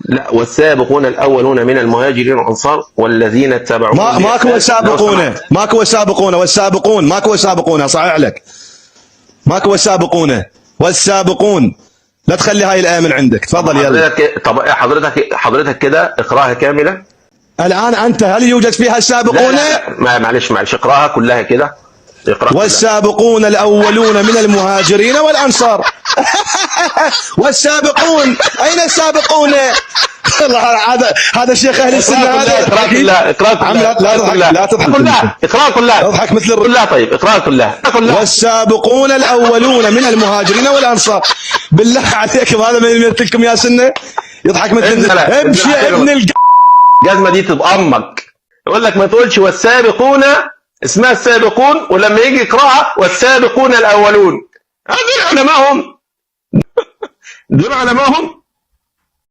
لا، والسابقون الأولون من المهاجرين والأنصار والذين اتبعوهم ماكو السابقون، ماكو السابقون والسابقون، ماكو السابقون، صحيح لك، ماكو السابقون والسابقون. لا تخلي هاي الآية من عندك، تفضل يلا. طب حضرتك كده اقراها كاملة. الآن أنت هل يوجد فيها السابقون؟ لا معلش اقراها كلها كده. والسابقون الأولون من المهاجرين والأنصار. والسابقون، أين السابقون؟ هذا الشيخ أهل السنة هذا. اقراها كلها لا تضحك كلها، اقراها كلها، اضحك مثل كلها. طيب اقراها كلها. والسابقون الأولون من المهاجرين والأنصار. بالله عليكم هذا من يمثلكم يا سنة؟ يضحك مثل امشي يا ابن الجزمة دي تبقى أمك. يقول لك ما تقولش والسابقون، اسمها السابقون، ولما يجي يقراها والسابقون الأولون. دول علمائهم.